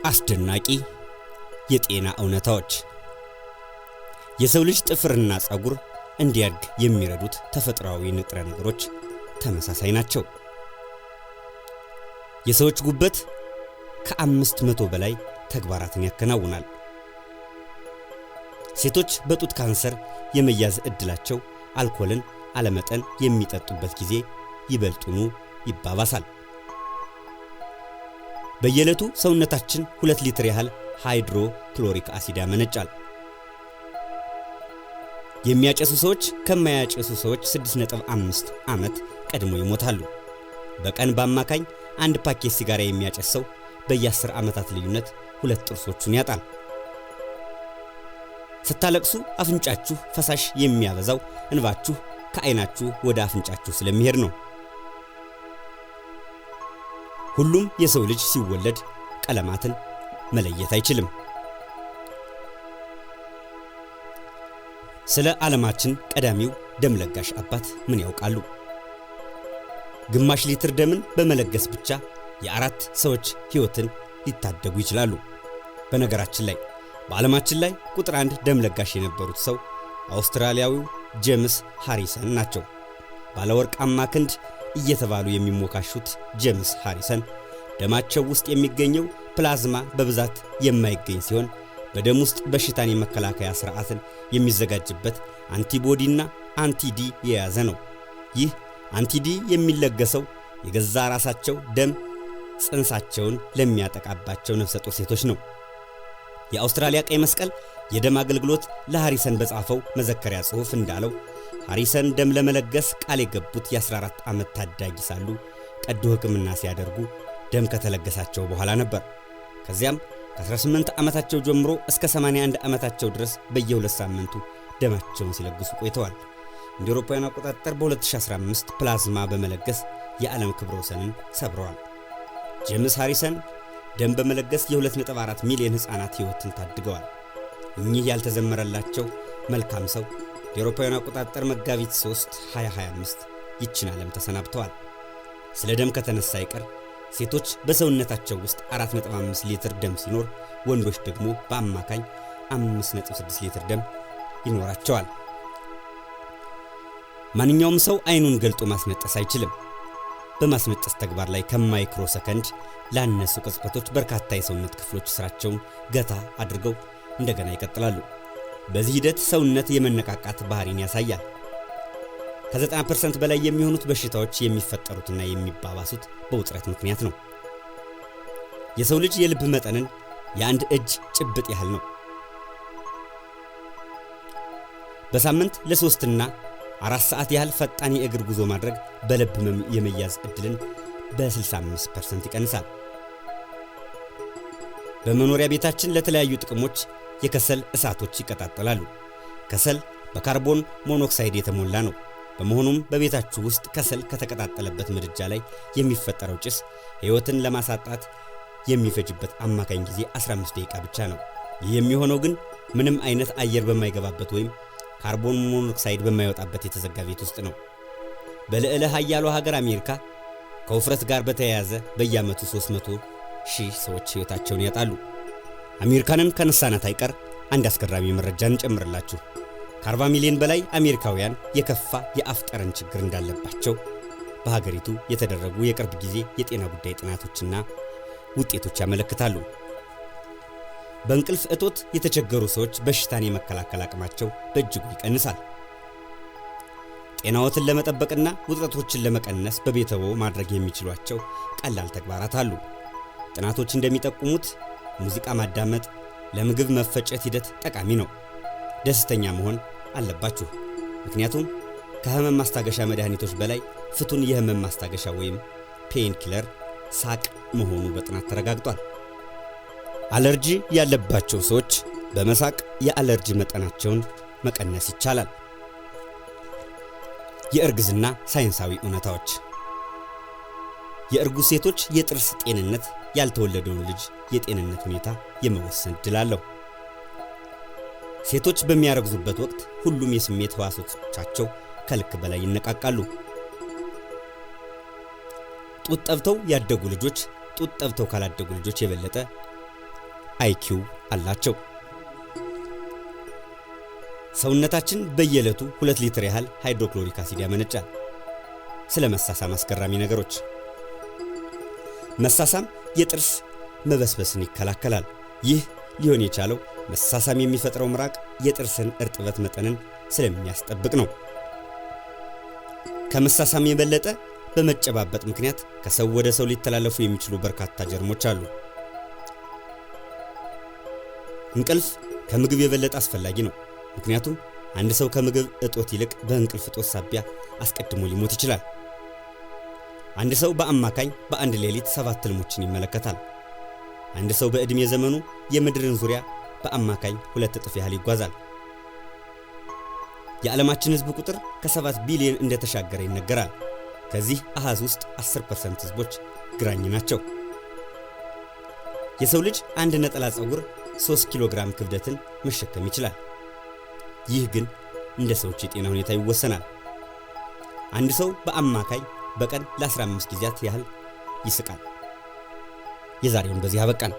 አስደናቂ የጤና እውነታዎች። የሰው ልጅ ጥፍርና ጸጉር እንዲያድግ የሚረዱት ተፈጥሯዊ ንጥረ ነገሮች ተመሳሳይ ናቸው። የሰዎች ጉበት ከ500 በላይ ተግባራትን ያከናውናል። ሴቶች በጡት ካንሰር የመያዝ ዕድላቸው አልኮልን አለመጠን የሚጠጡበት ጊዜ ይበልጡኑ ይባባሳል። በየዕለቱ ሰውነታችን 2 ሊትር ያህል ሃይድሮክሎሪክ አሲድ ያመነጫል። የሚያጨሱ ሰዎች ከማያጨሱ ሰዎች 6.5 ዓመት ቀድሞ ይሞታሉ። በቀን በአማካኝ 1 ፓኬት ሲጋራ የሚያጨስ ሰው በየ10 ዓመታት ልዩነት 2 ጥርሶቹን ያጣል። ስታለቅሱ አፍንጫችሁ ፈሳሽ የሚያበዛው እንባችሁ ከዓይናችሁ ወደ አፍንጫችሁ ስለሚሄድ ነው። ሁሉም የሰው ልጅ ሲወለድ ቀለማትን መለየት አይችልም። ስለ ዓለማችን ቀዳሚው ደም ለጋሽ አባት ምን ያውቃሉ? ግማሽ ሊትር ደምን በመለገስ ብቻ የ4 ሰዎች ሕይወትን ሊታደጉ ይችላሉ። በነገራችን ላይ በዓለማችን ላይ ቁጥር 1 ደም ለጋሽ የነበሩት ሰው አውስትራሊያዊው ጄምስ ሃሪሰን ናቸው። ባለወርቃማ ክንድ እየተባሉ የሚሞካሹት ጄምስ ሃሪሰን ደማቸው ውስጥ የሚገኘው ፕላዝማ በብዛት የማይገኝ ሲሆን በደም ውስጥ በሽታን የመከላከያ ሥርዓትን የሚዘጋጅበት አንቲቦዲና አንቲዲ የያዘ ነው። ይህ አንቲዲ የሚለገሰው የገዛ ራሳቸው ደም ጽንሳቸውን ለሚያጠቃባቸው ነፍሰ ጡር ሴቶች ነው። የአውስትራሊያ ቀይ መስቀል የደም አገልግሎት ለሃሪሰን በጻፈው መዘከሪያ ጽሑፍ እንዳለው ሃሪሰን ደም ለመለገስ ቃል የገቡት የ14 ዓመት ታዳጊ ሳሉ ቀዶ ሕክምና ሲያደርጉ ደም ከተለገሳቸው በኋላ ነበር። ከዚያም ከ18 ዓመታቸው ጀምሮ እስከ 81 ዓመታቸው ድረስ በየ2 ሳምንቱ ደማቸውን ሲለግሱ ቆይተዋል። እንደ አውሮፓውያን አቆጣጠር በ2015 ፕላዝማ በመለገስ የዓለም ክብረ ወሰንን ሰብረዋል። ጄምስ ሃሪሰን ደም በመለገስ የ2.4 ሚሊዮን ሕፃናት ሕይወትን ታድገዋል። እኚህ ያልተዘመረላቸው መልካም ሰው እንደ አውሮፓውያን አቆጣጠር መጋቢት 3 2025 ይችን ዓለም ተሰናብተዋል። ስለ ደም ከተነሳ አይቀር ሴቶች በሰውነታቸው ውስጥ 4.5 ሊትር ደም ሲኖር ወንዶች ደግሞ በአማካኝ 5.6 ሊትር ደም ይኖራቸዋል። ማንኛውም ሰው አይኑን ገልጦ ማስነጠስ አይችልም። በማስነጠስ ተግባር ላይ ከማይክሮ ሰከንድ ላነሱ ቅጽበቶች በርካታ የሰውነት ክፍሎች ስራቸውን ገታ አድርገው እንደገና ይቀጥላሉ። በዚህ ሂደት ሰውነት የመነቃቃት ባህሪን ያሳያል። ከ90% በላይ የሚሆኑት በሽታዎች የሚፈጠሩትና የሚባባሱት በውጥረት ምክንያት ነው። የሰው ልጅ የልብ መጠንን የአንድ እጅ ጭብጥ ያህል ነው። በሳምንት ለ3 እና 4 ሰዓት ያህል ፈጣን የእግር ጉዞ ማድረግ በልብ ህመም የመያዝ ዕድልን በ65% ይቀንሳል። በመኖሪያ ቤታችን ለተለያዩ ጥቅሞች የከሰል እሳቶች ይቀጣጠላሉ። ከሰል በካርቦን ሞኖክሳይድ የተሞላ ነው። በመሆኑም በቤታችሁ ውስጥ ከሰል ከተቀጣጠለበት ምድጃ ላይ የሚፈጠረው ጭስ ሕይወትን ለማሳጣት የሚፈጅበት አማካኝ ጊዜ 15 ደቂቃ ብቻ ነው። ይህ የሚሆነው ግን ምንም አይነት አየር በማይገባበት ወይም ካርቦን ሞኖክሳይድ በማይወጣበት የተዘጋ ቤት ውስጥ ነው። በልዕለ ኃያሏ ሀገር አሜሪካ ከውፍረት ጋር በተያያዘ በየዓመቱ 300,000 ሰዎች ሕይወታቸውን ያጣሉ። አሜሪካንን ከነሳናት አይቀር አንድ አስገራሚ መረጃን እንጨምርላችሁ። ከ40 ሚሊዮን በላይ አሜሪካውያን የከፋ የአፍ ጠረን ችግር እንዳለባቸው በሀገሪቱ የተደረጉ የቅርብ ጊዜ የጤና ጉዳይ ጥናቶችና ውጤቶች ያመለክታሉ። በእንቅልፍ እጦት የተቸገሩ ሰዎች በሽታን የመከላከል አቅማቸው በእጅጉ ይቀንሳል። ጤናዎትን ለመጠበቅና ውጥረቶችን ለመቀነስ በቤተዎ ማድረግ የሚችሏቸው ቀላል ተግባራት አሉ። ጥናቶች እንደሚጠቁሙት ሙዚቃ ማዳመጥ ለምግብ መፈጨት ሂደት ጠቃሚ ነው። ደስተኛ መሆን አለባችሁ፣ ምክንያቱም ከህመም ማስታገሻ መድኃኒቶች በላይ ፍቱን የህመም ማስታገሻ ወይም ፔን ኪለር ሳቅ መሆኑ በጥናት ተረጋግጧል። አለርጂ ያለባቸው ሰዎች በመሳቅ የአለርጂ መጠናቸውን መቀነስ ይቻላል። የእርግዝና ሳይንሳዊ እውነታዎች። የእርጉዝ ሴቶች የጥርስ ጤንነት ያልተወለደውን ልጅ የጤንነት ሁኔታ የመወሰን ዕድል አለው። ሴቶች በሚያረግዙበት ወቅት ሁሉም የስሜት ህዋሶቻቸው ከልክ በላይ ይነቃቃሉ። ጡት ጠብተው ያደጉ ልጆች ጡት ጠብተው ካላደጉ ልጆች የበለጠ አይኪው አላቸው። ሰውነታችን በየዕለቱ 2 ሊትር ያህል ሃይድሮክሎሪክ አሲድ ያመነጫል። ስለ መሳሳም አስገራሚ ነገሮች። መሳሳም የጥርስ መበስበስን ይከላከላል። ይህ ሊሆን የቻለው መሳሳም የሚፈጥረው ምራቅ የጥርስን እርጥበት መጠንን ስለሚያስጠብቅ ነው። ከመሳሳም የበለጠ በመጨባበጥ ምክንያት ከሰው ወደ ሰው ሊተላለፉ የሚችሉ በርካታ ጀርሞች አሉ። እንቅልፍ ከምግብ የበለጠ አስፈላጊ ነው። ምክንያቱም አንድ ሰው ከምግብ እጦት ይልቅ በእንቅልፍ እጦት ሳቢያ አስቀድሞ ሊሞት ይችላል። አንድ ሰው በአማካኝ በአንድ ሌሊት 7 ህልሞችን ይመለከታል። አንድ ሰው በዕድሜ ዘመኑ የምድርን ዙሪያ በአማካኝ 2 እጥፍ ያህል ይጓዛል። የዓለማችን ህዝብ ቁጥር ከ7 ቢሊዮን እንደተሻገረ ይነገራል። ከዚህ አሃዝ ውስጥ 10% ህዝቦች ግራኝ ናቸው። የሰው ልጅ አንድ ነጠላ ፀጉር 3 ኪሎ ግራም ክብደትን መሸከም ይችላል። ይህ ግን እንደ ሰዎች የጤና ሁኔታ ይወሰናል። አንድ ሰው በአማካኝ በቀን ለ15 ጊዜያት ያህል ይስቃል። የዛሬውን በዚህ አበቃን።